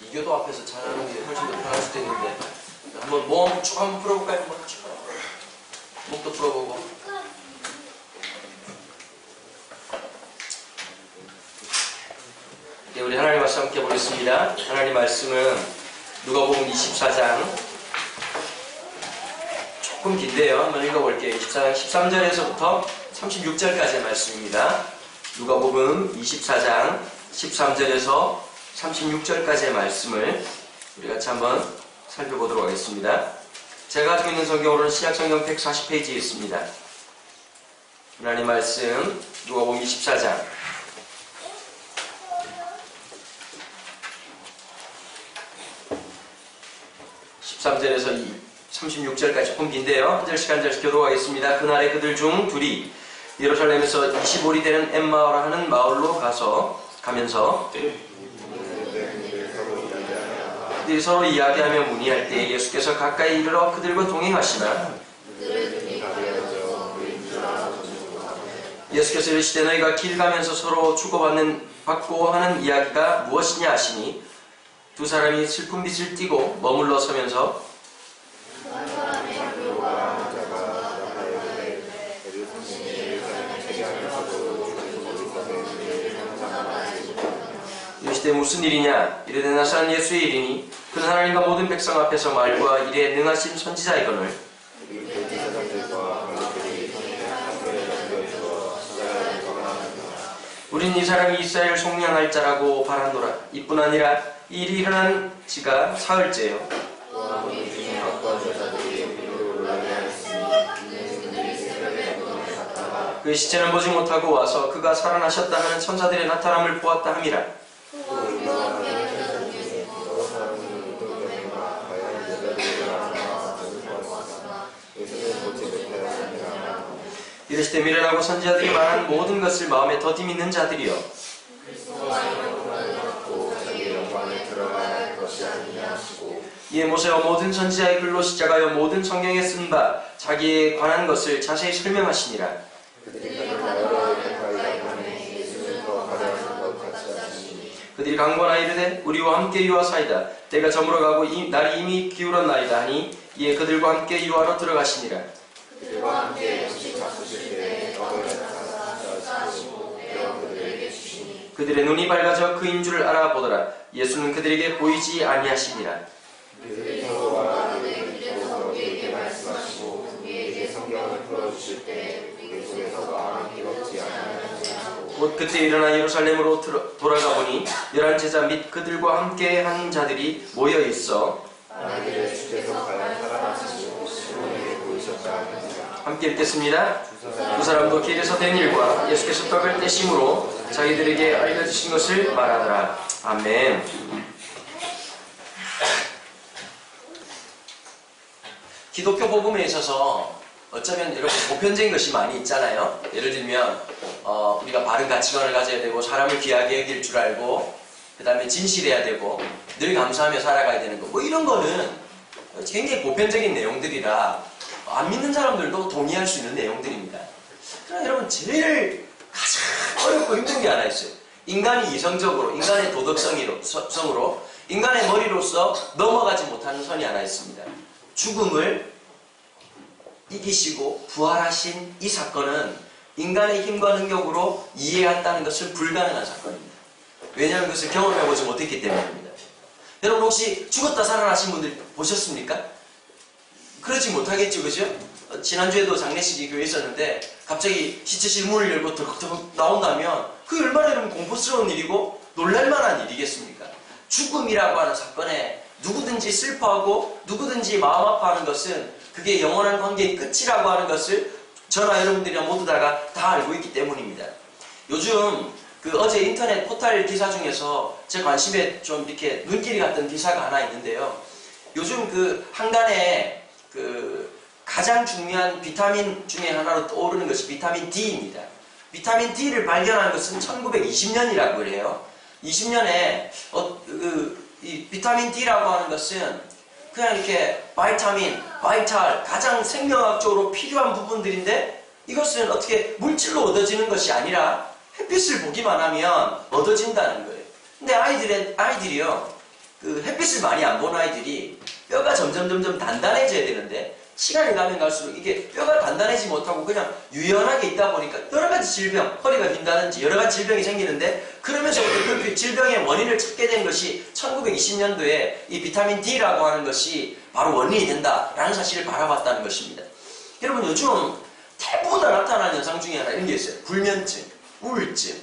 이교도 앞에서 잘하는 게 훨씬 더 편할 수도 있는데 한번 몸 쭉 한번 풀어볼까요? 한번 쭉. 목도 풀어보고. 네, 우리 하나님 말씀 함께 보겠습니다. 하나님 말씀은 누가복음 24장 조금 긴데요. 한번 읽어볼게요. 24장 13절에서부터 36절까지의 말씀입니다. 누가복음 24장 13절에서 36절까지의 말씀을 우리 같이 한번 살펴보도록 하겠습니다. 제가 가지고 있는 성경으로는 신약성경 140페이지에 있습니다. 하나님 말씀 누가복음 24장 13절에서 36절까지 조금 긴데요. 한 절씩 한 절씩 교독하겠습니다. 그날에 그들 중 둘이 예루살렘에서 25里되는 엠마오라 하는 마을로 가면서 그들이 서로 이야기하며 문의할 때 예수께서 가까이 이르러 그들과 동행하시나 예수께서 이르시되 너희가 길 가면서 서로 주고받고 하는 이야기가 무엇이냐 하시니 두 사람이 슬픈 빛을 띠고 머물러 서면서 이르시되 무슨 일이냐 이르되 나사렛 예수의 일이니 그는 하나님과 모든 백성 앞에서 말과 일에 능하신 선지자이거늘 우린 이 사람이 이스라엘 속량할 자라고 바라노라. 이뿐 아니라 이 일이 일어난 지가 사흘째요. 그 시체는 보지 못하고 와서 그가 살아나셨다 하는 천사들의 나타남을 보았다 함이라. 이르시되 미련하고 선지자들이 말한 모든 것을 마음에 더디 믿는 자들이여 이에 모세와 모든 선지자의 글로 시작하여 모든 성경에 쓴 바 자기에 관한 것을 자세히 설명하시니라. 그들이 강권하여 이르되 우리와 함께 유하사이다. 때가 저물어가고 날이 이미 기울었나이다 하니 이에 그들과 함께 유하러 들어가시니라. 그들과 함께 음식 잡수실 때 그들의 눈이 밝아져 그인 줄 알아보더라. 예수는 그들에게 보이지 아니하시니라. 곧 그때 일어나 예루살렘으로 돌아가 보니 11제자 및 그들과 함께 한 자들이 모여 있어 함께 읽겠습니다. 두 사람도 길에서 된 일과 예수께서 떡을 떼심으로 자기들에게 알려주신 것을 말하더라. 아멘. 기독교 복음에 있어서 어쩌면 이렇게 보편적인 것이 많이 있잖아요. 예를 들면 우리가 바른 가치관을 가져야 되고 사람을 귀하게 여길 줄 알고 그 다음에 진실해야 되고 늘 감사하며 살아가야 되는 거 뭐 이런 거는 굉장히 보편적인 내용들이라 안 믿는 사람들도 동의할 수 있는 내용들입니다. 그러나 여러분 제일 가장 어렵고 힘든 게 하나 있어요. 인간이 이성적으로 인간의 도덕성으로 인간의 머리로서 넘어가지 못하는 선이 하나 있습니다. 죽음을 이기시고 부활하신 이 사건은 인간의 힘과 능력으로 이해한다는 것은 불가능한 사건입니다. 왜냐하면 그것을 경험해보지 못했기 때문입니다. 여러분 혹시 죽었다 살아나신 분들 보셨습니까? 그러지 못하겠죠, 그죠? 지난주에도 장례식이 교회에 있었는데 갑자기 시체실 문을 열고 덜컥덜컥 나온다면 그게 얼마나 여러분 공포스러운 일이고 놀랄만한 일이겠습니까? 죽음이라고 하는 사건에 누구든지 슬퍼하고 누구든지 마음 아파하는 것은 그게 영원한 관계의 끝이라고 하는 것을 저나 여러분들이나 모두 다 알고 있기 때문입니다. 요즘 어제 인터넷 포털 기사 중에서 제 관심에 좀 이렇게 눈길이 갔던 기사가 하나 있는데요. 요즘 한간에 가장 중요한 비타민 중에 하나로 떠오르는 것이 비타민 D입니다. 비타민 D를 발견한 것은 1920년이라고 그래요. 20년에 이 비타민 D라고 하는 것은 그냥 이렇게 바이탈, 가장 생명학적으로 필요한 부분들인데 이것은 어떻게 물질로 얻어지는 것이 아니라 햇빛을 보기만 하면 얻어진다는 거예요. 근데 아이들이요, 그 햇빛을 많이 안 본 아이들이 뼈가 점점 단단해져야 되는데, 시간이 가면 갈수록 이게 뼈가 단단해지지 못하고 그냥 유연하게 있다 보니까 여러 가지 질병, 허리가 빈다든지 여러 가지 질병이 생기는데, 그러면서부터 그 질병의 원인을 찾게 된 것이 1920년도에 이 비타민 D라고 하는 것이 바로 원인이 된다라는 사실을 바라봤다는 것입니다. 여러분, 요즘 대부분 다 나타나는 현상 중에 하나 이런 게 있어요. 불면증, 우울증,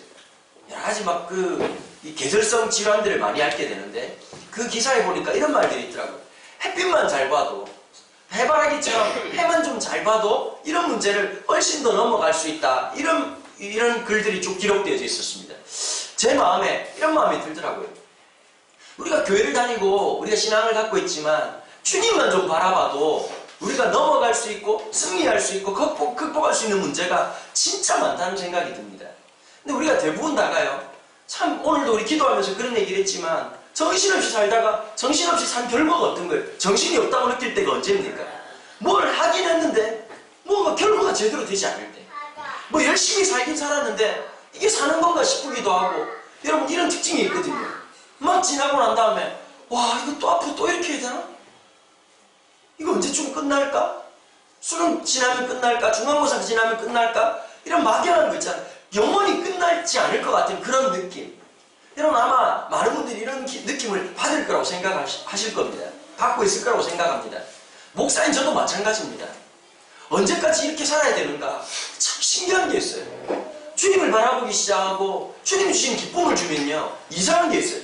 여러 가지 이 계절성 질환들을 많이 앓게 되는데, 그 기사에 보니까 이런 말들이 있더라고요. 햇빛만 잘 봐도, 해바라기처럼 해만 좀 잘 봐도 이런 문제를 훨씬 더 넘어갈 수 있다. 이런 글들이 쭉 기록되어 있었습니다. 제 마음에 이런 마음이 들더라고요. 우리가 교회를 다니고 우리가 신앙을 갖고 있지만 주님만 좀 바라봐도 우리가 넘어갈 수 있고 승리할 수 있고 극복할 수 있는 문제가 진짜 많다는 생각이 듭니다. 근데 우리가 대부분 다가요. 참 오늘도 우리 기도하면서 그런 얘기를 했지만 정신없이 살다가 정신없이 산 결과가 어떤 거예요? 정신이 없다고 느낄 때가 언제입니까? 뭘 하긴 했는데 뭔가 결과가 제대로 되지 않을 때, 뭐 열심히 살긴 살았는데 이게 사는 건가 싶기도 하고, 여러분 이런 특징이 있거든요. 막 지나고 난 다음에 와, 이거 또 앞으로 또 이렇게 해야 되나? 이거 언제쯤 끝날까? 수능 지나면 끝날까? 중간고사 지나면 끝날까? 이런 막연한 거 있잖아요. 영원히 끝날지 않을 것 같은 그런 느낌. 여러분 아마 많은 분들이 이런 느낌을 받을 거라고 생각하실 겁니다. 갖고 있을 거라고 생각합니다. 목사인 저도 마찬가지입니다. 언제까지 이렇게 살아야 되는가? 참 신기한 게 있어요. 주님을 바라보기 시작하고 주님이 주신 기쁨을 주면요, 이상한 게 있어요.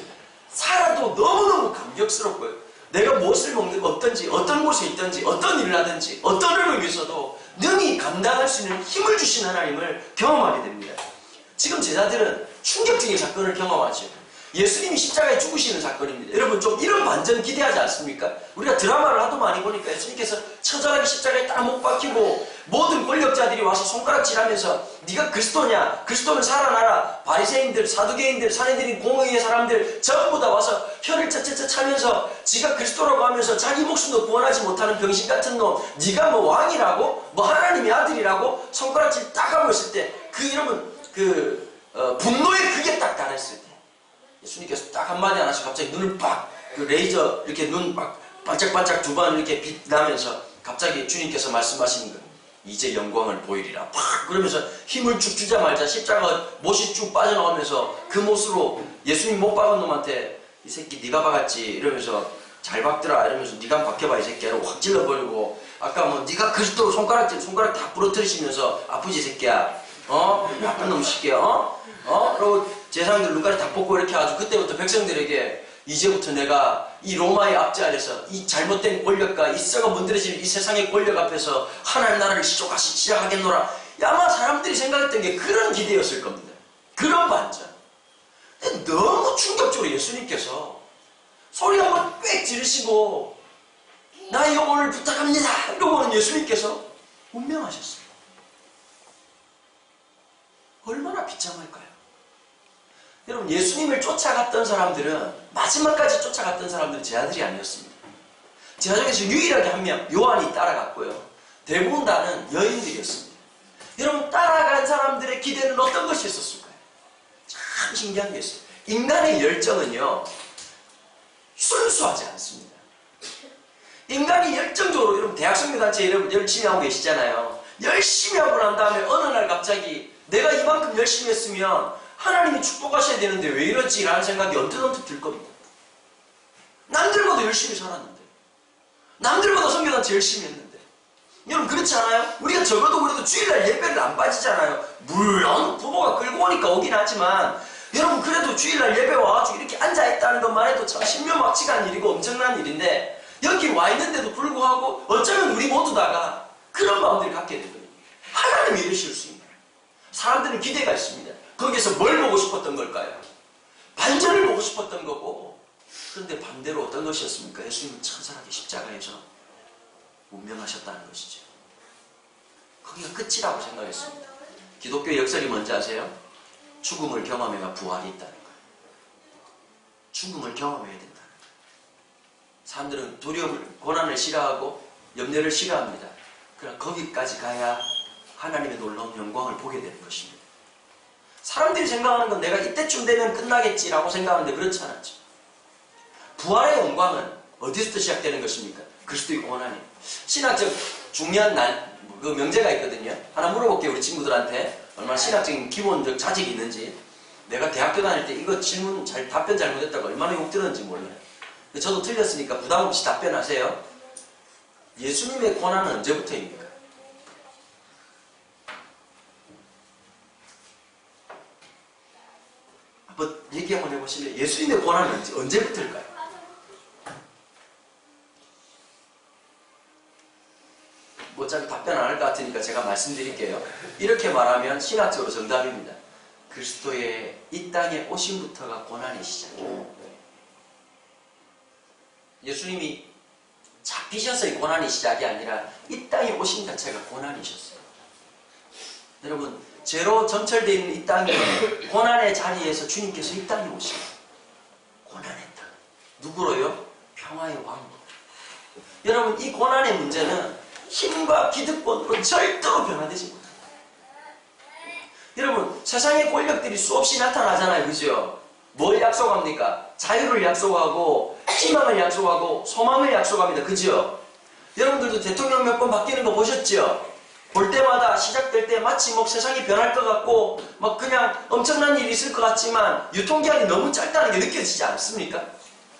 살아도 너무너무 감격스럽고요. 내가 무엇을 먹든 어떤지, 어떤 곳에 있든지, 어떤 일을 하든지, 어떤 일을 위해서도 능히 감당할 수 있는 힘을 주신 하나님을 경험하게 됩니다. 지금 제자들은 충격적인 사건을 경험하죠. 예수님이 십자가에 죽으시는 사건입니다. 여러분 좀 이런 반전 기대하지 않습니까? 우리가 드라마를 하도 많이 보니까 예수님께서 처절하게 십자가에 딱 못 박히고 모든 권력자들이 와서 손가락질하면서 네가 그리스도냐? 그리스도는 살아나라. 바리새인들, 사두개인들, 산헤드린 공의의 사람들 전부 다 와서 혀를 째째째 차면서 지가 그리스도라고 하면서 자기 목숨도 구원하지 못하는 병신 같은 놈, 네가 뭐 왕이라고? 뭐 하나님의 아들이라고? 손가락질 딱 하고 있을 때 여러분 분노의 극에 딱 달했을 때 예수님께서 딱 한마디 안 하시고 갑자기 눈을 빡, 레이저 이렇게 눈 막 반짝반짝 두 번 이렇게 빛나면서 갑자기 주님께서 말씀하시는 거예요. 이제 영광을 보이리라. 팍 그러면서 힘을 쭉 주자마자 십자가 못이 쭉 빠져나오면서 그 못으로 예수님 못 박은 놈한테 이 새끼 네가 박았지 이러면서 잘 박더라 이러면서 네가 한번 박혀봐 이 새끼야로 확 찔러버리고, 아까 뭐 네가 그리스도로 손가락 다 부러뜨리시면서 아프지 새끼야, 나쁜 놈 시끼야, 그리고 제사장들 눈까지 다 뽑고 이렇게 아주 그때부터 백성들에게 이제부터 내가 이 로마의 압제 아래서 이 잘못된 권력과 이 썩어 문드러진 이 세상의 권력 앞에서 하나님 나라를 시작하겠노라. 아마 사람들이 생각했던 게 그런 기대였을 겁니다. 그런 반전. 근데 너무 충격적으로 예수님께서 소리 한번 꽥 지르시고 나의 영혼을 부탁합니다 이러고는 예수님께서 운명하셨습니다. 얼마나 비참할까요? 여러분 예수님을 쫓아갔던 사람들은 마지막까지 쫓아갔던 사람들은 제 아들이 아니었습니다. 제자 중에서 유일하게 한 명 요한이 따라갔고요. 대부분 다는 여인들이었습니다. 여러분 따라간 사람들의 기대는 어떤 것이 있었을까요? 참 신기한 게 있어요. 인간의 열정은요 순수하지 않습니다. 인간이 열정적으로, 여러분 대학성교단체 여러분 열심히 하고 계시잖아요. 열심히 하고 난 다음에 어느 날 갑자기 내가 이만큼 열심히 했으면 하나님이 축복하셔야 되는데 왜 이러지? 라는 생각이 언뜻 들 겁니다. 남들보다 열심히 살았는데, 남들보다 성교단체 열심히 했는데, 여러분 그렇지 않아요? 우리가 적어도 그래도 주일날 예배를 안 빠지잖아요. 물론 부모가 끌고 오니까 오긴 하지만 여러분 그래도 주일날 예배 와가지고 이렇게 앉아있다는 것만 해도 참 신묘막측한 일이고 엄청난 일인데, 여기 와 있는데도 불구하고 어쩌면 우리 모두 다가 그런 마음들을 갖게 되거든요. 하나님이 이루실 수 있는, 사람들은 기대가 있습니다. 거기서 뭘 보고 싶었던 걸까요? 반전을 보고 싶었던 거고, 그런데 반대로 어떤 것이었습니까? 예수님은 천사하게 십자가에서 운명하셨다는 것이죠. 거기가 끝이라고 생각했습니다. 기독교 역설이 뭔지 아세요? 죽음을 경험해야 부활이 있다는 거예요. 죽음을 경험해야 된다는 거예요. 사람들은 두려움을, 고난을 싫어하고 염려를 싫어합니다. 그러나 거기까지 가야 하나님의 놀라운 영광을 보게 되는 것입니다. 사람들이 생각하는 건 내가 이때쯤 되면 끝나겠지라고 생각하는데 그렇지 않았죠. 부활의 영광은 어디서부터 시작되는 것입니까? 그리스도의 고난이에요. 신학적 중요한 그 명제가 있거든요. 하나 물어볼게요. 우리 친구들한테 얼마나 신학적인 기본적 자질이 있는지. 내가 대학교 다닐 때 이거 질문 답변 잘못했다고 얼마나 욕 들었는지 몰라요. 저도 틀렸으니까 부담 없이 답변하세요. 예수님의 고난은 언제부터입니까? 한번 얘기 한번 해보실래요? 예수님의 고난은 언제부터일까요? 어차피 답변 안 할 것 같으니까 제가 말씀드릴게요. 이렇게 말하면 신학적으로 정답입니다. 그리스도의 이 땅에 오심부터가 고난의 시작이에요. 예수님이 잡히셔서의 고난이 시작이 아니라 이 땅에 오신 자체가 고난이셨어요. 여러분, 죄로 점철되어 있는 이 땅에 고난의 자리에서 주님께서 이 땅에 오시고 고난의 땅. 누구로요? 평화의 왕으로. 여러분, 이 고난의 문제는 힘과 기득권으로 절대로 변화되지 못합니다. 여러분, 세상의 권력들이 수없이 나타나잖아요. 그죠? 뭘 약속합니까? 자유를 약속하고 희망을 약속하고 소망을 약속합니다. 그죠? 여러분들도 대통령 몇 번 바뀌는 거 보셨죠? 볼 때마다 시작될 때 마치 뭐 세상이 변할 것 같고 막 그냥 엄청난 일이 있을 것 같지만 유통기한이 너무 짧다는 게 느껴지지 않습니까?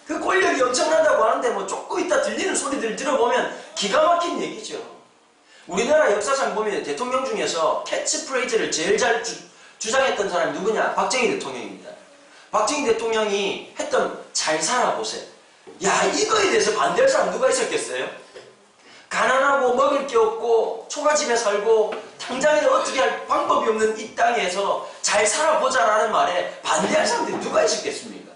그 권력이 엄청나다고 하는데 뭐 조금 있다 들리는 소리들 들어보면 기가 막힌 얘기죠. 우리나라 역사상 보면 대통령 중에서 캐치프레이즈를 제일 잘 주장했던 사람이 누구냐? 박정희 대통령입니다. 박정희 대통령이 했던 잘 살아보세요. 야, 이거에 대해서 반대할 사람 누가 있었겠어요? 가난하고 먹을 게 없고 초가집에 살고 당장에 어떻게 할 방법이 없는 이 땅에서 잘 살아보자라는 말에 반대할 사람들이 누가 있었겠습니까?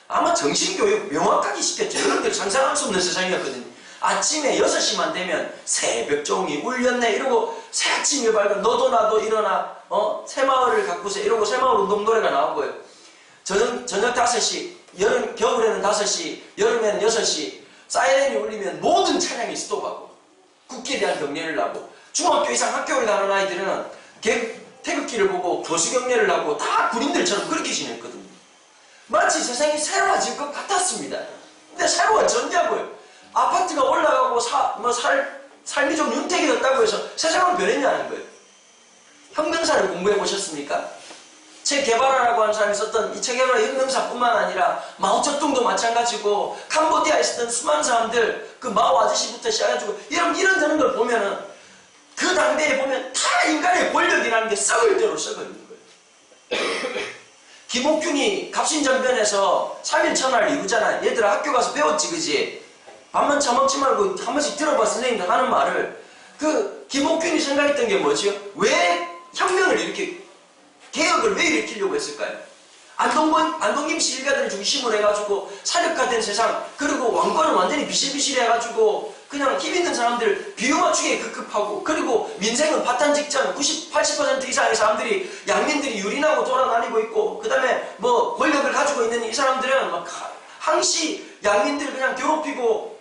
아마 정신교육 명확하게 시켰죠. 여러분들 상상할 수 없는 세상이었거든요. 아침에 6시만 되면 새벽종이 울렸네 이러고 새아침이 밝아 너도 나도 일어나 새마을을 가꾸세 이러고 새마을 운동 노래가 나오고요. 저녁 5시 겨울에는 5시 여름에는 6시 사이렌이 울리면 모든 차량이 스톱하고 국기에 대한 경례를 하고 중학교 이상 학교를 가는 아이들은 태극기를 보고 교수 경례를 하고 다 군인들처럼 그렇게 지냈거든요. 마치 세상이 새로워질 것 같았습니다. 근데 새로워졌냐고요. 아파트가 올라가고 삶이 좀 윤택해졌다고 해서 세상은 변했냐는 거예요. 혁명사를 공부해 보셨습니까? 체 게바라라고 하는 사람이 썼던 이 체 게바라 혁명사뿐만 아니라 마오쩌둥도 마찬가지고 캄보디아에 있었던 수많은 사람들 그 마오 아저씨부터 시작해가지고 이런 걸 보면은 그 당대에 보면 다 인간의 권력이라는 게 썩을 대로 썩어 있는 거예요. 김옥균이 갑신전변에서 3일 천하를 이루잖아요. 얘들아 학교 가서 배웠지 그지? 밥만 처먹지 말고 한 번씩 들어봐 선생님들 하는 말을. 그 김옥균이 생각했던 게 뭐죠? 왜 혁명을 이렇게 개혁을 왜 일으키려고 했을까요? 안동김씨 일가들을 중심으로 해가지고 사력화된 세상 그리고 왕권은 완전히 비실비실해가지고 그냥 힘 있는 사람들 비유 맞추기에 급급하고 그리고 민생은 파탄 직전 90, 80% 이상의 사람들이 양민들이 유린하고 돌아다니고 있고 그 다음에 뭐 권력을 가지고 있는 이 사람들은 막 항시 양민들 그냥 괴롭히고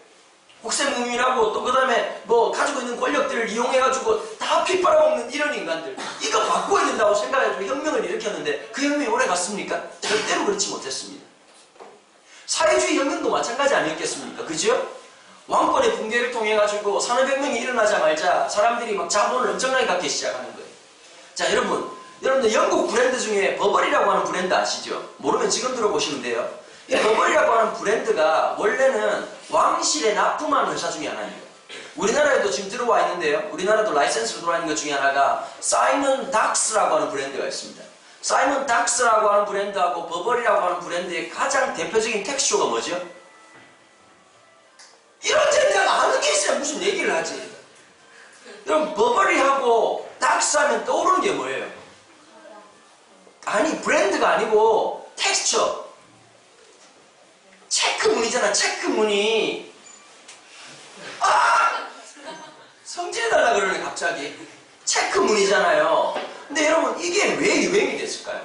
국세무민하고 또 그 다음에 뭐 가지고 있는 권력들을 이용해가지고 다 핏빨아먹는 이런 인간들 이거 바꿔야 된다고 생각해가지고 혁명을 일으켰는데 그 혁명이 오래 갔습니까? 절대로 그렇지 못했습니다. 사회주의 혁명도 마찬가지 아니었겠습니까? 그죠? 왕권의 붕괴를 통해가지고 산업혁명이 일어나자 말자 사람들이 막 자본을 엄청나게 갖기 시작하는 거예요. 자 여러분들 영국 브랜드 중에 버버리라고 하는 브랜드 아시죠? 모르면 지금 들어보시면 돼요. 이 버버리라고 하는 브랜드가 원래는 왕실에 납품하는 회사 중에 하나입니다. 우리나라에도 지금 들어와 있는데요. 우리나라도 라이센스로 들어와 있는 것 중에 하나가 사이먼 닥스라고 하는 브랜드가 있습니다. 사이먼 닥스라고 하는 브랜드하고 버버리라고 하는 브랜드의 가장 대표적인 텍스처가 뭐죠? 이런 젠장 아는 게 있어야 무슨 얘기를 하지. 그럼 버버리하고 닥스 하면 떠오르는 게 뭐예요? 아니 브랜드가 아니고 텍스처. 체크무늬잖아. 체크무늬. 아! 성질해달라 그러네 갑자기. 체크무늬잖아요. 근데 여러분 이게 왜 유행이 됐을까요?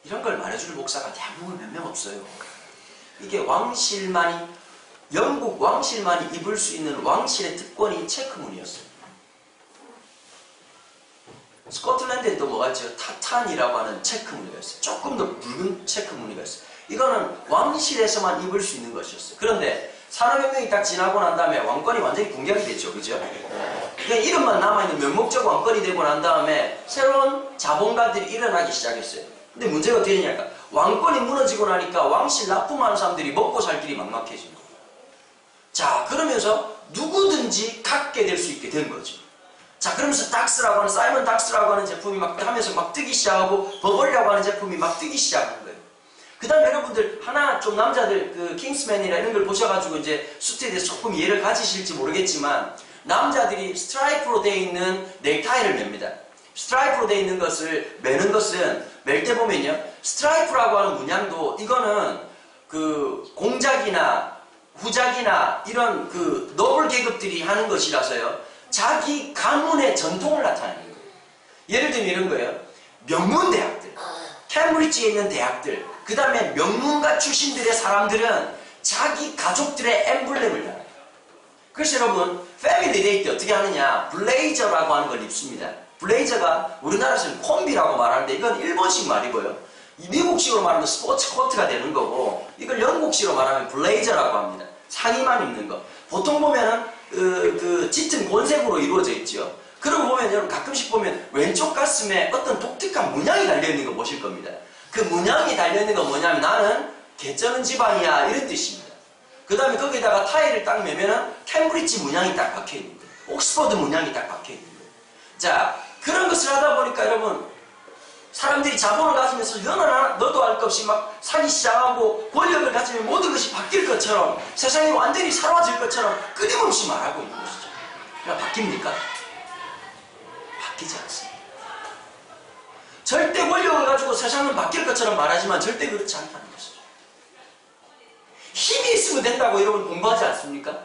이런 걸 말해줄 목사가 대한민국에 몇 명 없어요. 이게 왕실만이 영국 왕실만이 입을 수 있는 왕실의 특권이 체크무늬였어요. 스코틀랜드에 또 뭐가 있죠? 타탄이라고 하는 체크 무늬가 있어요. 조금 더 붉은 체크 무늬가 있어요. 이거는 왕실에서만 입을 수 있는 것이었어요. 그런데 산업혁명이 딱 지나고 난 다음에 왕권이 완전히 붕괴가 됐죠. 그죠? 그냥 이름만 남아있는 명목적 왕권이 되고 난 다음에 새로운 자본가들이 일어나기 시작했어요. 근데 문제가 어떻게 되냐니까 왕권이 무너지고 나니까 왕실 납품하는 사람들이 먹고 살 길이 막막해진 거예요. 자, 그러면서 누구든지 갖게 될 수 있게 된 거죠. 자, 그러면서 닥스라고 하는, 사이먼 닥스라고 하는 제품이 막 하면서 막 뜨기 시작하고, 버벌이라고 하는 제품이 막 뜨기 시작한 거예요. 그 다음에 여러분들, 하나 좀 남자들, 그, 킹스맨이나 이런 걸 보셔가지고 이제 수트에 대해서 조금 이해를 가지실지 모르겠지만, 남자들이 스트라이프로 되어 있는 넥타이를 맵니다. 스트라이프로 되어 있는 것을 매는 것은, 멜 때 보면요, 스트라이프라고 하는 문양도, 이거는 그, 공작이나 후작이나 이런 그, 노블 계급들이 하는 것이라서요, 자기 가문의 전통을 나타내는 거예요. 예를 들면 이런 거예요. 명문대학들, 캠브리지에 있는 대학들, 그 다음에 명문가 출신들의 사람들은 자기 가족들의 엠블렘을 달아요. 그래서 여러분, 패밀리데이 때 어떻게 하느냐, 블레이저라고 하는 걸 입습니다. 블레이저가 우리나라에서는 콤비라고 말하는데 이건 일본식 말이고요. 미국식으로 말하면 스포츠 코트가 되는 거고, 이걸 영국식으로 말하면 블레이저라고 합니다. 상의만 입는 거. 보통 보면은 그 짙은 곤색으로 이루어져 있죠. 그러고 보면 여러분 가끔씩 보면 왼쪽 가슴에 어떤 독특한 문양이 달려있는 거 보실 겁니다. 그 문양이 달려있는 건 뭐냐면 나는 개쩌는 집안이야 이런 뜻입니다. 그 다음에 거기다가 타이를 딱 매면은 캠브리지 문양이 딱 박혀있는 거예요. 옥스퍼드 문양이 딱 박혀있는 거예요. 자, 그런 것을 하다 보니까 여러분 사람들이 자본을 가지면서 너도 알 것 없이 막 사기 시작하고 권력을 가지면 모든 것이 바뀔 것처럼 세상이 완전히 사라질 것처럼 끊임없이 말하고 있는 것이죠. 그러니까 바뀝니까? 바뀌지 않습니다. 절대 권력을 가지고 세상은 바뀔 것처럼 말하지만 절대 그렇지 않다는 것이죠. 힘이 있으면 된다고 여러분 공부하지 않습니까?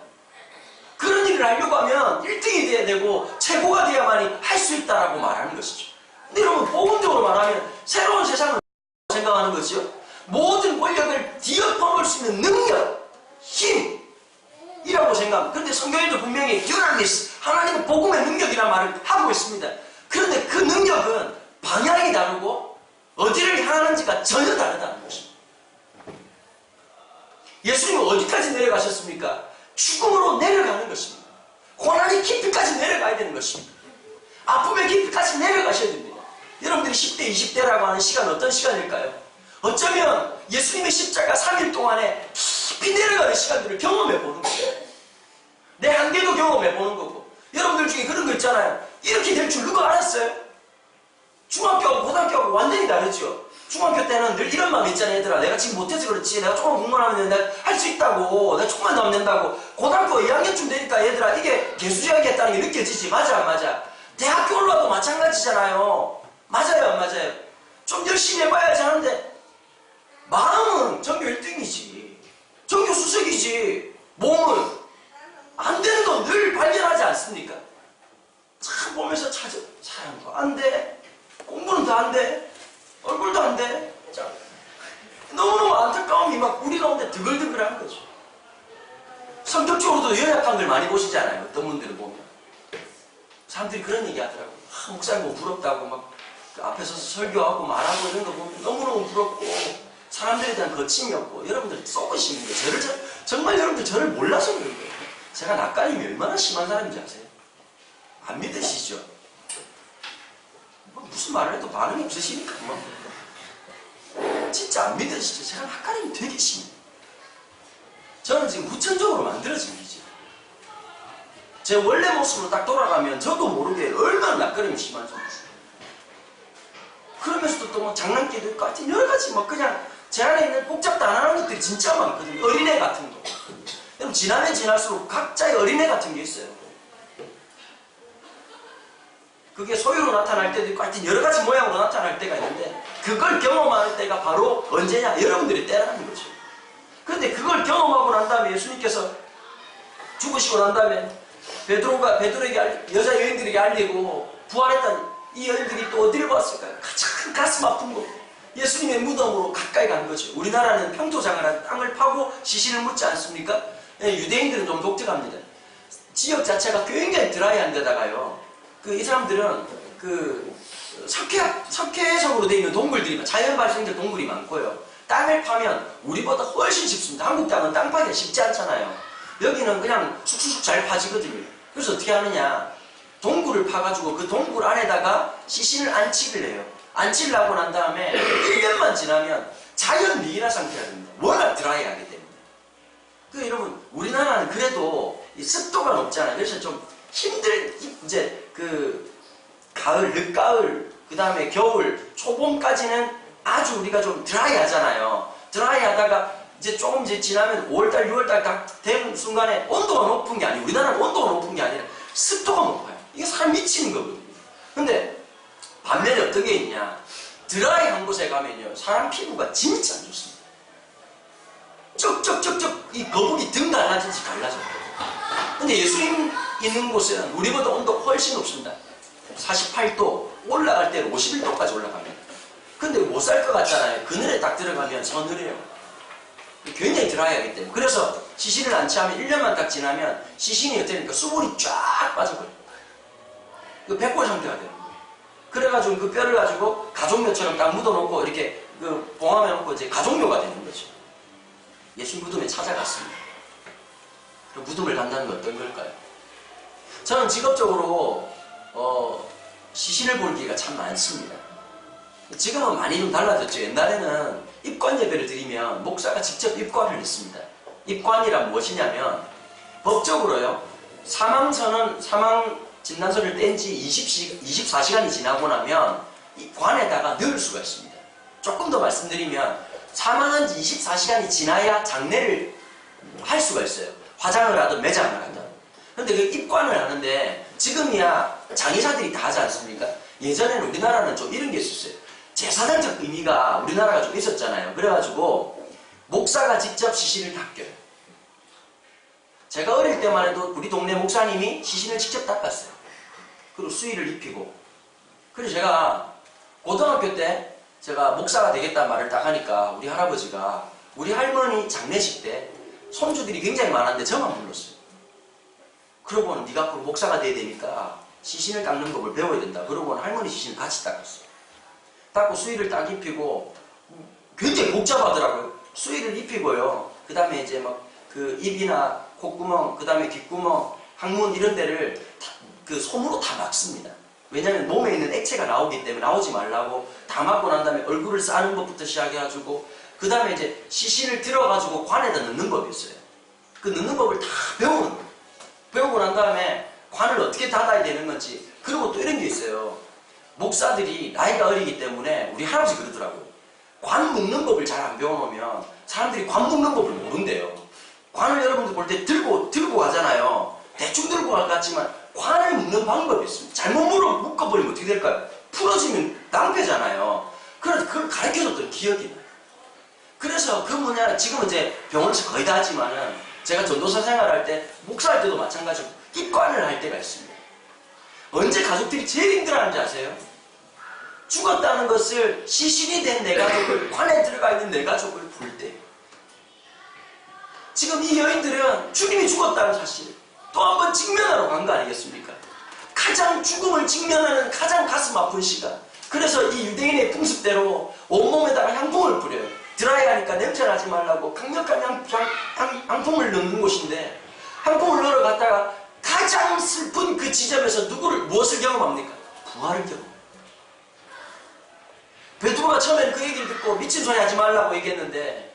그런 일을 하려고 하면 1등이 돼야 되고 최고가 돼야만이 할 수 있다라고 말하는 것이죠. 근데 여러분 복음적으로 말하면 새로운 세상을 생각하는 것이요. 모든 권력을 뒤엎어볼 수 있는 능력, 힘이라고 생각합니다. 그런데 성경에도 분명히 듀나미스, 하나님의 복음의 능력이라는 말을 하고 있습니다. 그런데 그 능력은 방향이 다르고 어디를 향하는지가 전혀 다르다는 것입니다. 예수님은 어디까지 내려가셨습니까? 죽음으로 내려가는 것입니다. 고난의 깊이까지 내려가야 되는 것입니다. 아픔의 깊이까지 내려가셔야 됩니다. 여러분들이 10대, 20대라고 하는 시간은 어떤 시간일까요? 어쩌면 예수님의 십자가 3일 동안에 깊이 내려가는 시간들을 경험해 보는 거예요. 내 한계도 경험해 보는 거고. 여러분들 중에 그런 거 있잖아요. 이렇게 될 줄 누가 알았어요? 중학교하고 고등학교하고 완전히 다르죠. 중학교 때는 늘 이런 마음이 있잖아요. 얘들아, 내가 지금 못해서 그렇지. 내가 조금만 공부만 하면 내가 할 수 있다고. 내가 조금만 더 하면 된다고. 고등학교 2학년쯤 되니까 얘들아, 이게 개수제하게 했다는 게 느껴지지. 맞아, 안 맞아? 대학교 올라도 마찬가지잖아요. 맞아요, 안 맞아요? 좀 열심히 해봐야지 하는데 마음은 전교 1등이지. 전교 수석이지. 몸은 안 되는 건 늘 발견하지 않습니까? 참 보면서 찾아. 사람도 안 돼. 공부는 더 안 돼. 얼굴도 안 돼. 자, 너무너무 안타까움이 막 우리 가운데 드글드글한 거죠. 성격적으로도 연약한 걸 많이 보시잖아요. 어떤 분들을 보면. 사람들이 그런 얘기 하더라고요. 목사님 뭐 부럽다고 막 그 앞에 서서 설교하고 말하고 이런 거 보면 너무너무 부럽고 사람들에 대한 거침이 없고 여러분들 썩으시는 거예요. 정말 여러분들 저를 몰라서 그런 거예요. 제가 낯가림이 얼마나 심한 사람인지 아세요? 안 믿으시죠? 뭐 무슨 말을 해도 반응이 없으시니까 진짜 안 믿으시죠? 제가 낯가림이 되게 심해요. 저는 지금 후천적으로 만들어진 거죠. 제 원래 모습으로 딱 돌아가면 저도 모르게 얼마나 낯가림이 심한지 모르겠어요. 그러면서도 또 뭐 장난기도 있고 하여튼 여러 가지 뭐 그냥 제 안에 있는 복잡도 안 하는 것들이 진짜 많거든요. 어린애 같은 거. 여러분 지나면 지날수록 각자의 어린애 같은 게 있어요. 그게 소유로 나타날 때도 있고 하여튼 여러 가지 모양으로 나타날 때가 있는데 그걸 경험할 때가 바로 언제냐? 여러분들이 때라는 거죠. 그런데 그걸 경험하고 난 다음에 예수님께서 죽으시고 난 다음에 베드로에게 여자 여인들에게 알리고 부활했다니 이 여인들이 또 어디를 봤을까요? 가장 가슴 아픈 곳 예수님의 무덤으로 가까이 간 거죠. 우리나라는 평토장을 땅을 파고 시신을 묻지 않습니까? 유대인들은 좀 독특합니다. 지역 자체가 굉장히 드라이한 데다가요. 이 사람들은 석회석으로 되어 있는 동굴들이 자연 발생적 동굴이 많고요. 땅을 파면 우리보다 훨씬 쉽습니다. 한국 땅은 땅 파기가 쉽지 않잖아요. 여기는 그냥 쑥쑥쑥 잘 파지거든요. 그래서 어떻게 하느냐, 동굴을 파가지고 그 동굴 안에다가 시신을 안치를 해요. 안치를 하고 난 다음에 1년만 지나면 자연 미인화 상태가 됩니다. 워낙 드라이하기 때문에. 그 여러분, 우리나라는 그래도 이 습도가 높잖아요. 그래서 좀 이제 그 가을, 늦가을, 그 다음에 겨울, 초봄까지는 아주 우리가 좀 드라이하잖아요. 드라이하다가 이제 조금 이제 지나면 5월달, 6월달 딱 되는 순간에 온도가 높은 게 아니에요. 우리나라는 온도가 높은 게 아니라 습도가 높아요. 이게 사람 미치는 거거든요. 근데 반면에 어떤 게 있냐, 드라이한 곳에 가면요, 사람 피부가 진짜 안 좋습니다. 쩍쩍쩍쩍 이 거북이 등 갈라지듯이 갈라져요. 근데 예수님 있는 곳은 우리보다 온도가 훨씬 높습니다. 48도, 올라갈 때는 51도까지 올라갑니다. 근데 못 살 것 같잖아요. 그늘에 딱 들어가면 서늘해요. 굉장히 드라이하기 때문에. 그래서 시신을 안치하면 1년만 딱 지나면 시신이 어떻게 되니까 수분이 쫙 빠져버려요. 그 백골 상태가 되는 거예요. 그래가지고 그 뼈를 가지고 가족묘처럼 딱 묻어놓고 이렇게 그 봉함해놓고 이제 가족묘가 되는 거죠. 예수 무덤에 찾아갔습니다. 그 무덤을 간다는 건 어떤 걸까요? 저는 직업적으로 시신을 볼 기회가 참 많습니다. 지금은 많이 좀 달라졌죠. 옛날에는 입관 예배를 드리면 목사가 직접 입관을 했습니다. 입관이란 무엇이냐면 법적으로요, 사망 진단서를 뗀 지 24시간이 지나고 나면 이 관에다가 넣을 수가 있습니다. 조금 더 말씀드리면 사망한 지 24시간이 지나야 장례를 할 수가 있어요. 화장을 하든 매장을 하든. 근데 그 입관을 하는데 지금이야 장의사들이 다 하지 않습니까? 예전에는 우리나라는 좀 이런 게 있었어요. 제사장적 의미가 우리나라가 좀 있었잖아요. 그래가지고 목사가 직접 시신을 닦여요. 제가 어릴 때만 해도 우리 동네 목사님이 시신을 직접 닦았어요. 그리고 수의를 입히고. 그래서 제가 고등학교 때 제가 목사가 되겠다는 말을 딱 하니까 우리 할아버지가 우리 할머니 장례식 때 손주들이 굉장히 많았는데 저만 불렀어요. 그러고는 네가 앞으로 목사가 돼야 되니까 시신을 닦는 법을 배워야 된다. 그러고는 할머니 시신을 같이 닦았어요. 닦고 수의를 딱 입히고 굉장히 복잡하더라고요. 수의를 입히고요. 그 다음에 이제 막 그 입이나 콧구멍, 그 다음에 귓구멍, 항문 이런 데를 그 솜으로 다 막습니다. 왜냐하면 몸에 있는 액체가 나오기 때문에 나오지 말라고 다 막고 난 다음에 얼굴을 싸는 것부터 시작해가지고 그 다음에 이제 시신을 들어가지고 관에다 넣는 법이 있어요. 그 넣는 법을 다 배우는 거예요. 배우고 난 다음에 관을 어떻게 닫아야 되는 건지. 그리고 또 이런 게 있어요. 목사들이 나이가 어리기 때문에 우리 할아버지 그러더라고요. 관 묶는 법을 잘 안 배워놓으면 사람들이 관 묶는 법을 모른대요. 관을 여러분들 볼 때 들고 가잖아요. 대충 들고 갈 것 같지만 관을 묶는 방법이 있습니다. 잘못 묶어버리면 어떻게 될까요? 풀어지면 낭패잖아요. 그래서 그걸 가르쳐줬던 기억이 나요. 그래서 그 뭐냐, 지금은 이제 병원에서 거의 다 하지만은 제가 전도사 생활할 때, 목사할 때도 마찬가지고 입관을 할 때가 있습니다. 언제 가족들이 제일 힘들어하는지 아세요? 죽었다는 것을 시신이 된 내 가족을, 관에 들어가 있는 내 가족을 부를 때. 지금 이 여인들은 주님이 죽었다는 사실을 또 한 번 직면하러 간 거 아니겠습니까? 가장 죽음을 직면하는 가장 가슴 아픈 시간. 그래서 이 유대인의 풍습대로 온몸에다가 향품을 뿌려요. 드라이하니까 냄새나지 말라고 강력한 향품을 넣는 곳인데, 향품을 넣으러 갔다가 가장 슬픈 그 지점에서 무엇을 경험합니까? 부활을 경험해요. 베드로가 처음엔 그 얘기를 듣고 미친 소리 하지 말라고 얘기했는데,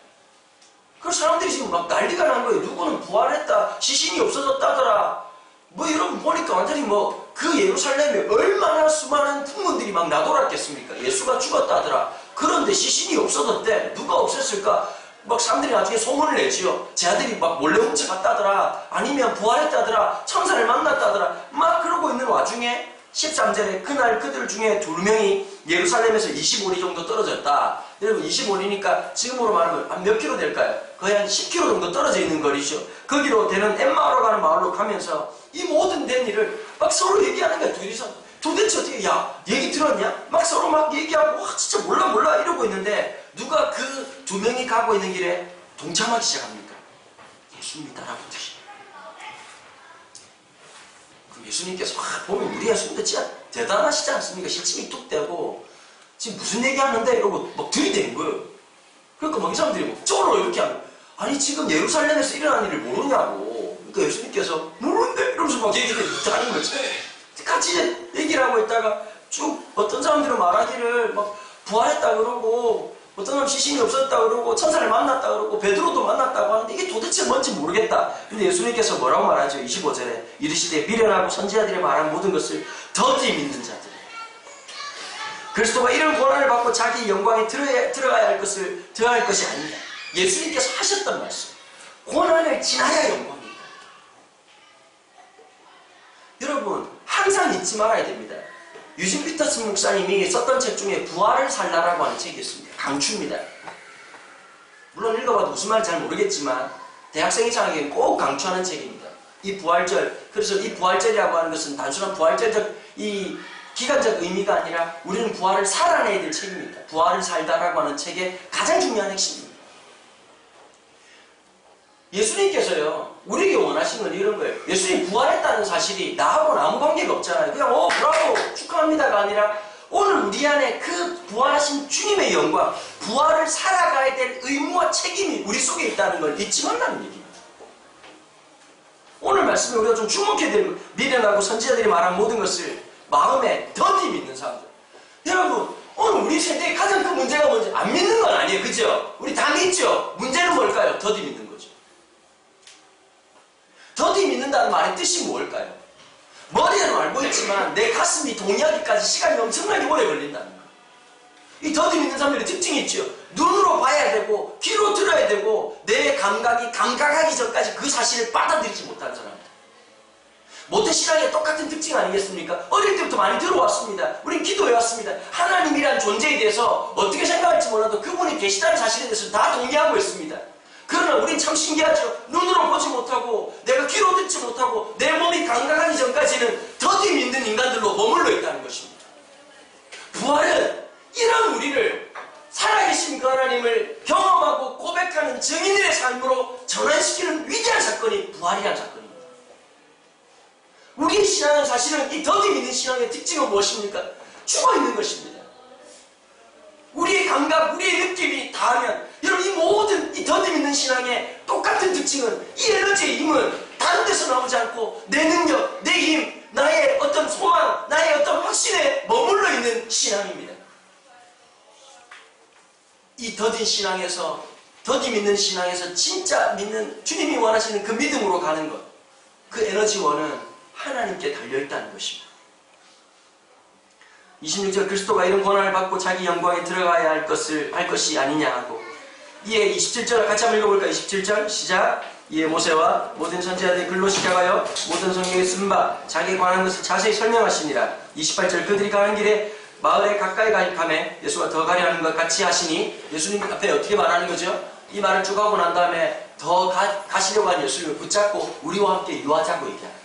그 사람들이 지금 막 난리가 난 거예요. 누구는 부활했다, 시신이 없어졌다더라. 뭐 여러분 보니까 완전히 뭐 그 예루살렘에 얼마나 수많은 풍문들이 막 나돌았겠습니까? 예수가 죽었다더라. 그런데 시신이 없어졌대. 누가 없앴을까? 막 사람들이 나중에 소문을 내지요. 제 아들이 막 몰래 훔쳐갔다더라. 아니면 부활했다더라. 천사를 만났다더라. 막 그러고 있는 와중에 13절에 그날 그들 중에 2명이 예루살렘에서 25리 정도 떨어졌다. 여러분 25리니까 지금으로 말하면 한 몇 킬로 될까요? 거의 한 10킬로 정도 떨어져 있는 거리죠. 거기로 되는 엠마오로 가는 마을로 가면서 이 모든 된 일을 막 서로 얘기하는 거야. 둘이서 도대체 어떻게, 야 얘기 들었냐? 막 서로 막 얘기하고 진짜 몰라 이러고 있는데, 누가 그 2명이 가고 있는 길에 동참하기 시작합니까? 예수님이 따라붙으시. 예수님께서 보면 우리 예수님도 진짜 대단하시지 않습니까? 실침이 뚝 떼고 지금 무슨 얘기하는데? 이러고 막 들이대는 거예요. 그러니까 막 이 사람들이 막 쫄로 이렇게 하는, 아니 지금 예루살렘에서 일어난 일을 모르냐고. 그러니까 예수님께서 모르는데? 이러면서 막 얘기를 하는 거지. 같이 이제 얘기를 하고 있다가 쭉 어떤 사람들은 말하기를 막 부활했다 그러고 어떤 사람 시신이 없었다 그러고 천사를 만났다 그러고 베드로도 만났다고 하는데 이게 도대체 뭔지 모르겠다. 근데 예수님께서 뭐라고 말하죠? 25절에 이르시되 미련하고 선지자들이 말한 모든 것을 더디 믿는 자들, 그리스도가 이런 고난을 받고 자기 영광에 들어가야 할 것을 더할 것이 아니다. 예수님께서 하셨던 말씀, 고난을 지나야 영광입니다. 여러분 항상 잊지 말아야 됩니다. 유진 피터슨 목사님이 썼던 책 중에 부활을 살라라고 하는 책이 있습니다. 강추입니다. 물론 읽어봐도 무슨 말인지 잘 모르겠지만 대학생이 자에게 꼭 강추하는 책입니다. 이 부활절, 그래서 이 부활절이라고 하는 것은 단순한 부활절적 이 기간적 의미가 아니라 우리는 부활을 살아내야 될 책입니다. 부활을 살다라고 하는 책의 가장 중요한 핵심입니다. 예수님께서요 우리에게 원하시는 건 이런 거예요. 예수님 부활했다는 사실이 나하고는 아무 관계가 없잖아요. 그냥 브라보 축하합니다가 아니라 오늘 우리 안에 그 부활하신 주님의 영광, 부활을 살아가야 될 의무와 책임이 우리 속에 있다는 걸 잊지 말라는 얘기입니다. 오늘 말씀에 우리가 좀 주목해야 될 미련하고 선지자들이 말한 모든 것을 마음에 더디 믿는 사람들. 여러분 오늘 우리 세대의 가장 큰 문제가 뭔지 안 믿는 건 아니에요. 그죠? 우리 다 믿죠? 문제는 뭘까요? 더디 믿는 거죠. 더디 믿는다는 말의 뜻이 뭘까요? 머리는 알고 있지만 내 가슴이 동의하기까지 시간이 엄청나게 오래 걸린다는 거예요. 이 더디 믿는 사람들의 특징이 있죠. 눈으로 봐야 되고 귀로 들어야 되고 내 감각이 감각하기 전까지 그 사실을 받아들이지 못하는 사람들. 모태신앙의 똑같은 특징 아니겠습니까? 어릴 때부터 많이 들어왔습니다. 우린 기도해왔습니다. 하나님이란 존재에 대해서 어떻게 생각할지 몰라도 그분이 계시다는 사실에 대해서 다 동의하고 있습니다. 그러나 우린 참 신기하죠. 눈으로 보지 못하고 내가 귀로 듣지 못하고 내 몸이 감각하기 전까지는 더디 믿는 인간들로 머물러 있다는 것입니다. 부활은 이런 우리를 살아계신 그 하나님을 경험하고 고백하는 증인들의 삶으로 전환시키는 위대한 사건이 부활이라는 사건입니다. 우리의 신앙은 사실은 이 더디 믿는 신앙의 특징은 무엇입니까? 죽어있는 것입니다. 우리의 감각, 우리의 느낌이 닿으면 여러분 이 모든 이 더디 믿는 신앙의 똑같은 특징은 이 에너지의 힘은 다른 데서 나오지 않고 내 능력, 내 힘, 나의 어떤 소망, 나의 어떤 확신에 머물러 있는 신앙입니다. 이 더딘 신앙에서, 더디 믿는 신앙에서 진짜 믿는 주님이 원하시는 그 믿음으로 가는 것, 그 에너지원은 하나님께 달려있다는 것입니다. 26절 그리스도가 이런 고난을 받고 자기 영광에 들어가야 할 것이 아니냐 하고, 이에 27절 같이 한번 읽어볼까요? 27절 시작. 이에 모세와 모든 선지자들이 글로 시작하여 모든 성경에 쓴 바 자기에 관한 것을 자세히 설명하시니라. 28절 그들이 가는 길에 마을에 가까이 가매 예수가 더 가려 하는 것 같이 하시니, 예수님 앞에 어떻게 말하는 거죠? 이 말을 쭉 하고 난 다음에 더 가시려고 하는 예수님을 붙잡고 우리와 함께 유하자고 얘기합니다.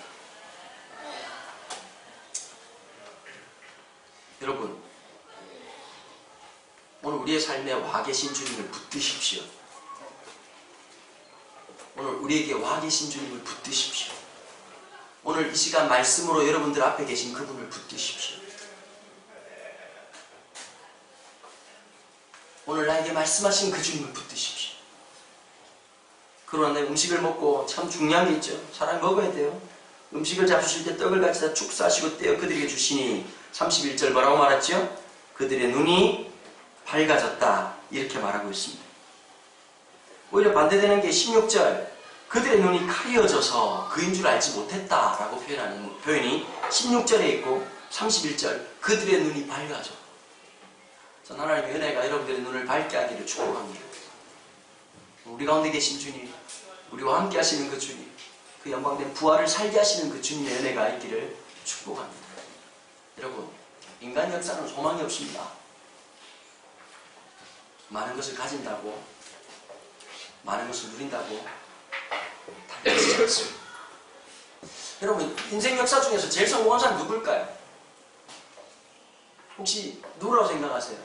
여러분 오늘 우리의 삶에 와 계신 주님을 붙드십시오. 오늘 우리에게 와 계신 주님을 붙드십시오. 오늘 이 시간 말씀으로 여러분들 앞에 계신 그분을 붙드십시오. 오늘 나에게 말씀하신 그 주님을 붙드십시오. 그러나 음식을 먹고 참 중요한 게 있죠. 사람 먹어야 돼요. 음식을 잡수실 때 떡을 가져다 축사하시고 떼어 그들에게 주시니 31절 뭐라고 말했죠? 그들의 눈이 밝아졌다 이렇게 말하고 있습니다. 오히려 반대되는 게 16절 그들의 눈이 가려져서 그인 줄 알지 못했다 라고 표현하는 표현이 16절에 있고 31절 그들의 눈이 밝아져. 전 하나님의 은혜가 여러분들의 눈을 밝게 하기를 축복합니다. 우리 가운데 계신 주님, 우리와 함께 하시는 그 주님, 그 영광된 부활을 살게 하시는 그 주님의 은혜가 있기를 축복합니다. 여러분, 인간 역사는 소망이 없습니다. 많은 것을 가진다고, 많은 것을 누린다고 달라지지 않습니다. 여러분, 인생 역사 중에서 제일 성공한 사람 누굴까요? 혹시 누구라고 생각하세요?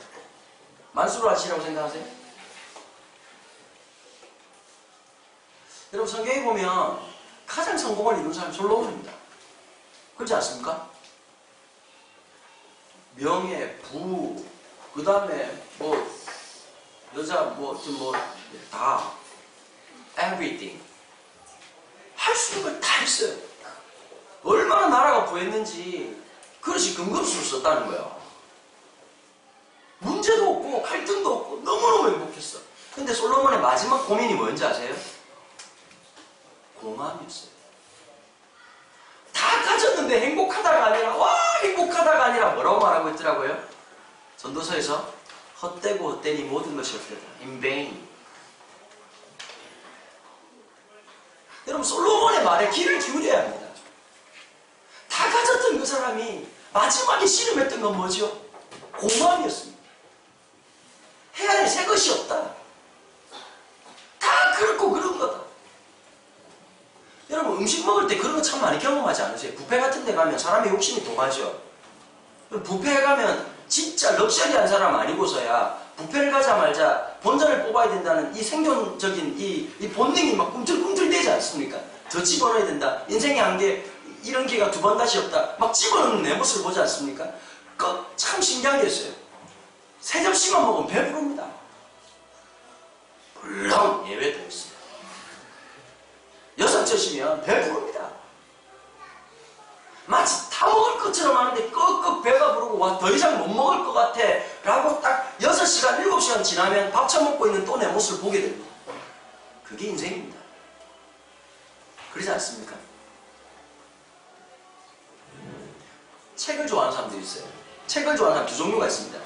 만수르 아치라고 생각하세요? 여러분, 성경에 보면 가장 성공을 이룬 사람이 솔로몬입니다. 그렇지 않습니까? 명예, 부, 그 다음에 뭐 여자 다 everything 할 수 있는 걸 다 했어요. 얼마나 나라가 부했는지 그릇이 금금수를 썼다는 거야. 문제도 없고 갈등도 없고 너무너무 행복했어. 근데 솔로몬의 마지막 고민이 뭔지 아세요? 공함이었어요. 다 가졌는데 행복하다가 아니라 와 행복하다가 아니라 뭐라고 말하고 있더라고요? 전도서에서 헛되고 헛되니 모든 것이 헛되다. In vain. 여러분 솔로몬의 말에 귀를 기울여야 합니다. 다 가졌던 그 사람이 마지막에 씨름했던 건 뭐죠? 공함이었습니다. 해안에 새 것이 없다. 다 그렇고 그런 거다. 여러분 음식 먹을 때 그런 거 참 많이 경험하지 않으세요? 뷔페 같은 데 가면 사람의 욕심이 도가죠. 뷔페에 가면 진짜 럭셔리한 사람 아니고서야 뷔페를 가자마자 본전을 뽑아야 된다는 이 생존적인 이 본능이 막 꿈틀꿈틀대지 않습니까? 더 집어넣어야 된다. 인생의 한계 이런 기회가 두 번 다시 없다. 막 집어넣는 내 모습을 보지 않습니까? 참 신기한 게 있어요. 세 접시만 먹으면 배부릅니다. 물론 예외도 있어요. 6접시면 배부릅니다. 마치 다 먹을 것처럼 하는데 끄끄 배가 부르고 와 더 이상 못 먹을 것 같아 라고 딱 6시간 7시간 지나면 밥 처먹고 있는 또 내 모습을 보게 됩니다. 그게 인생입니다. 그러지 않습니까? 책을 좋아하는 사람들이 있어요. 책을 좋아하는 사람 두 종류가 있습니다.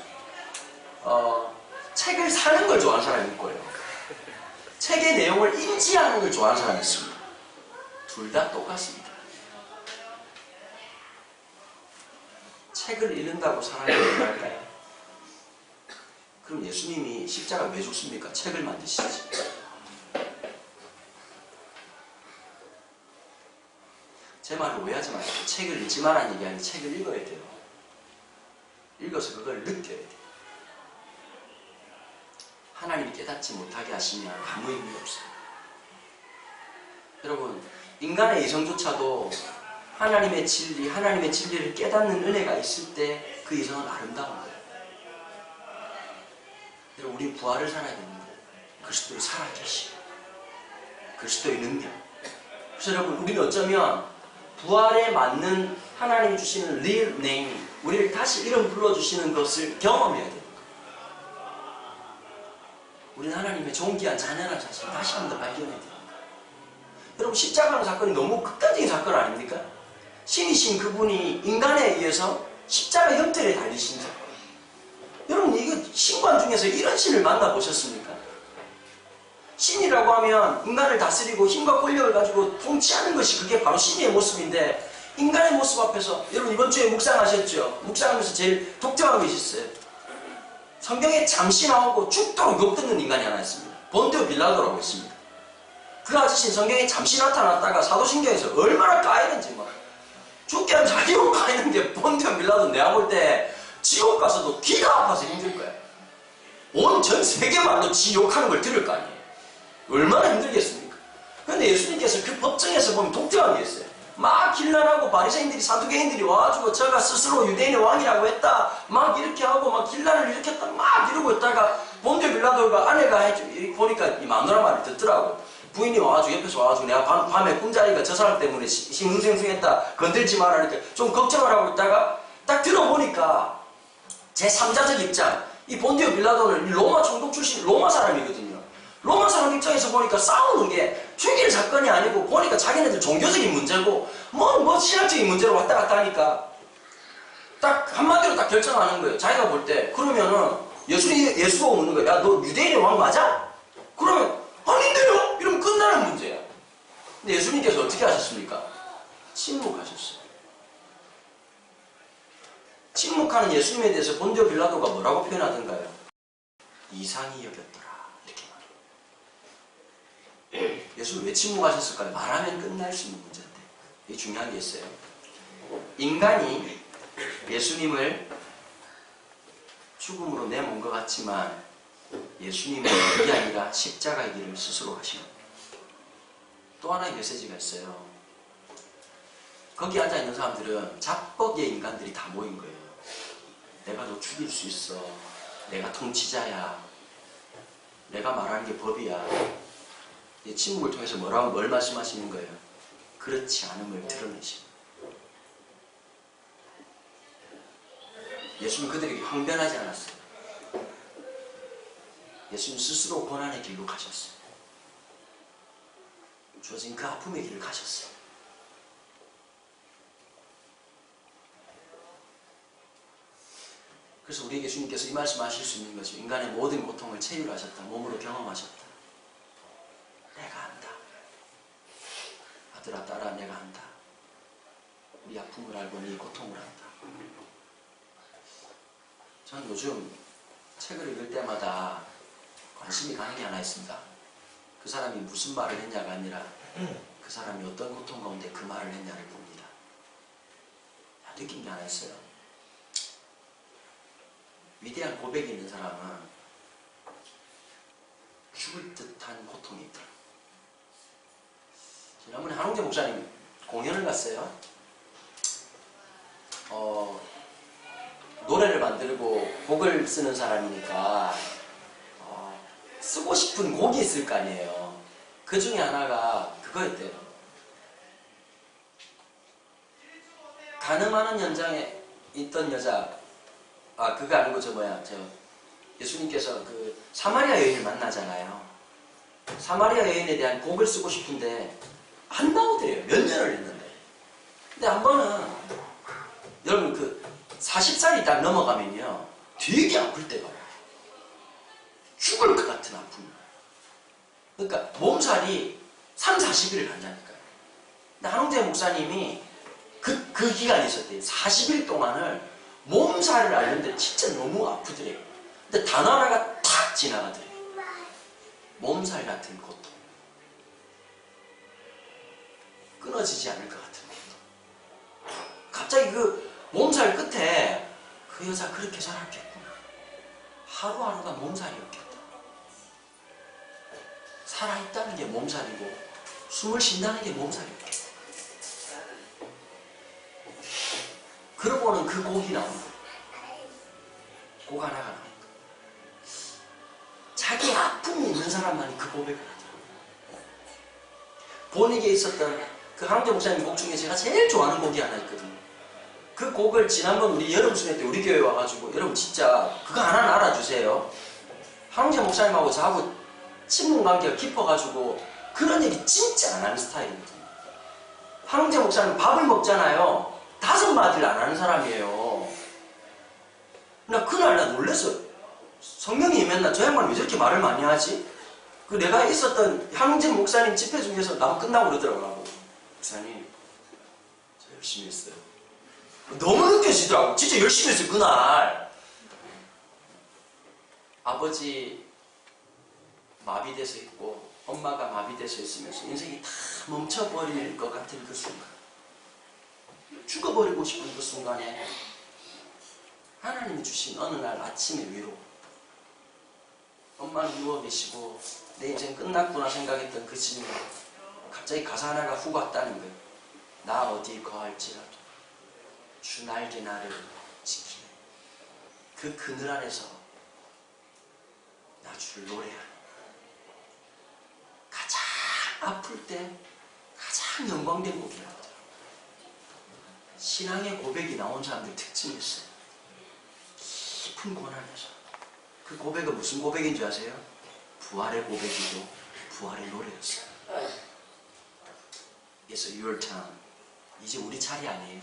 책을 사는 걸 좋아하는 사람이 있고요. 책의 내용을 인지하는 걸 좋아하는 사람이 있습니다. 둘 다 똑같습니다. 책을 읽는다고 사람이 얼마일까요? 그럼 예수님이 십자가 왜 죽습니까? 책을 만드시지. 제 말을 오해하지 마세요. 책을 읽지 말라는 얘기 아니고 책을 읽어야 돼요. 읽어서 그걸 느껴야 돼요. 하나님이 깨닫지 못하게 하시면 아무 의미 없어요. 여러분, 인간의 이성조차도 하나님의 진리를 깨닫는 은혜가 있을 때 그 이성은 아름다운 거예요. 여러분, 우리 부활을 살아야 됩니다. 그리스도의 살아계심, 그리스도의 능력. 그래서 여러분, 우리는 어쩌면 부활에 맞는 하나님이 주시는 real name, 우리를 다시 이름 불러주시는 것을 경험해야 됩니다. 우리는 하나님의 존귀한 자녀라는 사실을 다시 한 번 더 발견해야 됩니다. 여러분, 십자가라는 사건이 너무 극단적인 사건 아닙니까? 신이신 그분이 인간에 의해서 십자가 형태에 달리신 사건. 여러분, 이거 신관 중에서 이런 신을 만나보셨습니까? 신이라고 하면 인간을 다스리고 힘과 권력을 가지고 통치하는 것이 그게 바로 신의 모습인데, 인간의 모습 앞에서 여러분 이번 주에 묵상하셨죠? 묵상하면서 제일 독특한 것이 있어요. 성경에 잠시 나오고 죽도록 욕듣는 인간이 하나 있습니다. 본디오 빌라도라고 있습니다. 그 아저씨는 성경에 잠시 나타났다가 사도신경에서 얼마나 까이는지 막 죽게 하면 자기 욕 까이는 게 본디오 빌라도 내가 볼 때 지옥 가서도 귀가 아파서 힘들 거야. 온 전 세계만도 지 욕하는 걸 들을 거 아니에요. 얼마나 힘들겠습니까? 그런데 예수님께서 그 법정에서 보면 독특한 게 있어요. 막 길란하고 바리새인들이 사두개인들이 와가지고 저가 스스로 유대인의 왕이라고 했다 막 이렇게 하고 막 길란을 일으켰다 막 이러고 있다가 본디오 빌라도가 아내가 보니까 이 마누라 말을 듣더라고. 부인이 와가지고 옆에서 와가지고 내가 밤에 꿈자리가 저 사람 때문에 싱숭생숭했다 건들지 마라 이렇게 좀 걱정을 하고 있다가 딱 들어보니까 제 3자적 입장, 이 본디오 빌라도는 로마 총독 출신 로마 사람이거든요. 로마 사람 입장에서 보니까 싸우는 게 죽일 사건이 아니고 보니까 자기네들 종교적인 문제고 뭐 신학적인 문제로 왔다 갔다 하니까 딱 한마디로 딱 결정하는 거예요. 자기가 볼 때 그러면은 예수가 묻는 거야. 야, 너 유대인의 왕 맞아? 그러면 아닌데요? 이러면 끝나는 문제야. 근데 예수님께서 어떻게 하셨습니까? 침묵하셨어요. 침묵하는 예수님에 대해서 본디오 빌라도가 뭐라고 표현하던가요? 이상히 여겼더라. 예수는 왜 침묵하셨을까요? 말하면 끝날 수 있는 문제인데 이게 중요한 게 있어요. 인간이 예수님을 죽음으로 내몬 것 같지만 예수님은 그게 아니라 십자가의 길을 스스로 하신 겁니다. 또 하나의 메시지가 있어요. 거기 앉아있는 사람들은 잡벅의 인간들이 다 모인 거예요. 내가 너 죽일 수 있어. 내가 통치자야. 내가 말하는 게 법이야. 침묵을 통해서 뭘 말씀하시는 거예요? 그렇지 않음을 드러내시고. 예수는 그들에게 항변하지 않았어요. 예수는 스스로 고난의 길로 가셨어요. 주어진 그 아픔의 길을 가셨어요. 그래서 우리에게 주님께서 이 말씀하실 수 있는 것이 인간의 모든 고통을 체휼하셨다. 몸으로 경험하셨다. 내가 안다. 아들아 딸아 내가 안다. 우리 아픔을 알고 네 고통을 안다. 저는 요즘 책을 읽을 때마다 관심이 가는 게 하나 있습니다. 그 사람이 무슨 말을 했냐가 아니라 그 사람이 어떤 고통 가운데 그 말을 했냐를 봅니다. 느낀 게 하나 있어요. 위대한 고백이 있는 사람은 죽을 듯한 고통이 있더라고요. 지난번에 한홍재 목사님 공연을 갔어요. 노래를 만들고 곡을 쓰는 사람이니까 쓰고 싶은 곡이 있을 거 아니에요. 그 중에 하나가 그거였대요. 가늠하는 현장에 있던 여자, 그거 아니고 예수님께서 그 사마리아 여인을 만나잖아요. 사마리아 여인에 대한 곡을 쓰고 싶은데 안 나오더래요. 몇 년을 했는데. 근데 한 번은 여러분 그 40살이 딱 넘어가면요 되게 아플 때가 와요. 죽을 것 같은 아픔. 그러니까 몸살이 30-40일을 간다니까요. 근데 한홍재 목사님이 그 기간이 있었대요. 40일 동안을 몸살을 앓는데 진짜 너무 아프더래요. 근데 단 하나가 탁 지나가더래요. 몸살 같은 고통. 끊어지지 않을 것 같은 고통. 갑자기 그 몸살 끝에 그 여자 그렇게 살았겠구나. 하루하루가 몸살이었겠다. 살아있다는 게 몸살이고 숨을 쉰다는 게 몸살이었겠다. 그러고는 그 곡이 나온다. 곡 하나가 나온다. 자기 아픔이 있는 사람만이 그 고백을 하더라고요. 본에게 있었던 그 한홍재 목사님 곡 중에 제가 제일 좋아하는 곡이 하나 있거든요. 그 곡을 지난번 우리 여름 수련 때 우리 교회 와가지고 여러분 진짜 그거 하나는 알아주세요. 한홍재 목사님하고 저하고 친분 관계가 깊어가지고 그런 얘기 진짜 안 하는 스타일이거든요. 한홍재 목사님 밥을 먹잖아요. 5마디를 안 하는 사람이에요. 그날 나 놀랐어요. 성령이 임했나? 저 양반 왜 저렇게 말을 많이 하지? 그 내가 있었던 한홍재 목사님 집회 중에서 나무 끝나고 그러더라고요. 목사님 저 열심히 했어요. 너무 느껴지더라고. 진짜 열심히 했어요. 그날 아버지 마비돼서 있고 엄마가 마비돼서 있으면서 인생이 다 멈춰버릴 것 같은 그 순간, 죽어버리고 싶은 그 순간에 하나님이 주신 어느 날 아침의 위로, 엄마는 누워 계시고 내 인생 끝났구나 생각했던 그 집에 갑자기 가사 하나가 훅 왔다는 거예요. 나 어디 거할지라도 주 날개 나를 지키네. 그 그늘 안에서 나 주를 노래하네. 가장 아플 때 가장 영광된 곡이라고. 신앙의 고백이 나온 사람들 특징이 있어요. 깊은 고난에서. 그 고백은 무슨 고백인 줄 아세요? 부활의 고백이고 부활의 노래였어요. It's your time. 이제 우리 차례 아니에요.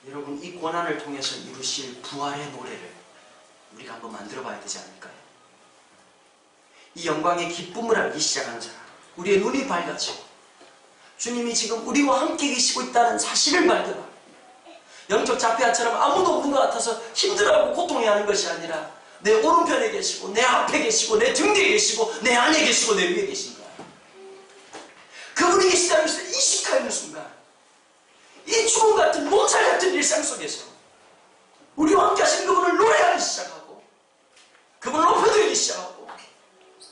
여러분 이 고난을 통해서 이루실 부활의 노래를 우리가 한번 만들어 봐야 되지 않을까요? 이 영광의 기쁨을 알기 시작하는 사람, 우리의 눈이 밝아지고 주님이 지금 우리와 함께 계시고 있다는 사실을 발견하고, 영적 자폐아처럼 아무도 없는 것 같아서 힘들어하고 고통해하는 것이 아니라 내 오른편에 계시고 내 앞에 계시고 내 등 뒤에 계시고 내 안에 계시고 내 위에 계신 거야. 그분이 계시다는 것을 인식하는 순간 이 죽음 같은 몸살 같은 일상 속에서 우리와 함께 하신 그분을 노래하기 시작하고 그분을 높여드리기 시작하고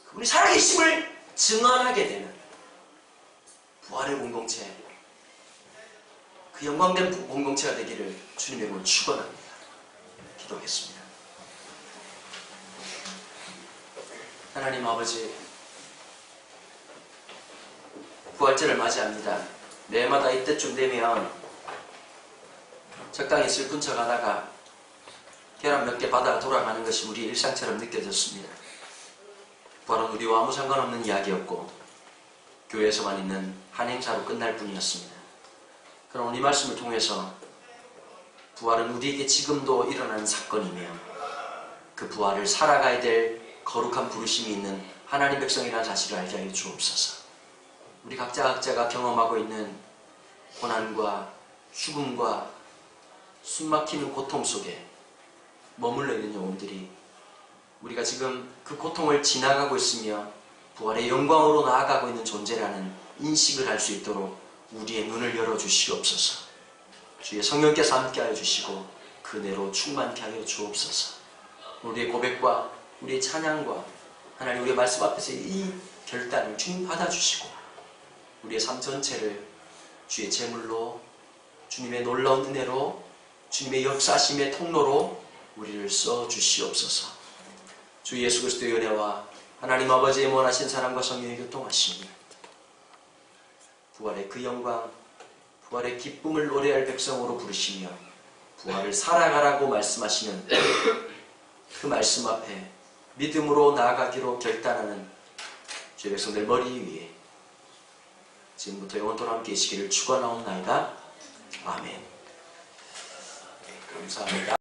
그분이 살아계심을 증언하게 되는 부활의 공동체, 그 영광된 공동체가 되기를 주님의 이름으로 축원합니다. 기도하겠습니다. 하나님 아버지, 부활절을 맞이합니다. 매해마다 이때쯤 되면 적당히 슬픈 척 하다가 계란 몇 개 받아 돌아가는 것이 우리 일상처럼 느껴졌습니다. 부활은 우리와 아무 상관없는 이야기였고 교회에서만 있는 한 행사로 끝날 뿐이었습니다. 그럼 이 말씀을 통해서 부활은 우리에게 지금도 일어나는 사건이며 그 부활을 살아가야 될 거룩한 부르심이 있는 하나님 백성이라는 사실을 알게 하여 주옵소서. 우리 각자가 경험하고 있는 고난과 죽음과 숨막히는 고통 속에 머물러 있는 영혼들이 우리가 지금 그 고통을 지나가고 있으며 부활의 영광으로 나아가고 있는 존재라는 인식을 할 수 있도록 우리의 눈을 열어주시옵소서. 주의 성령께서 함께하여 주시고 그 은혜로 충만케 하여 주옵소서. 우리의 고백과 우리의 찬양과 하나님 우리의 말씀 앞에서 이 결단을 주님 받아주시고 우리의 삶 전체를 주의 제물로 주님의 놀라운 은혜로 주님의 역사심의 통로로 우리를 써주시옵소서. 주 예수 그리스도의 은혜와 하나님 아버지의 원하신 사랑과 성령의 교통하심이 부활의 그 영광, 부활의 기쁨을 노래할 백성으로 부르시며 부활을 살아가라고 말씀하시는 그 말씀 앞에 믿음으로 나아가기로 결단하는 주의 백성들 머리 위에 지금부터 영원토록 함께 계시기를 축원하옵나이다. 아멘. 감사합니다.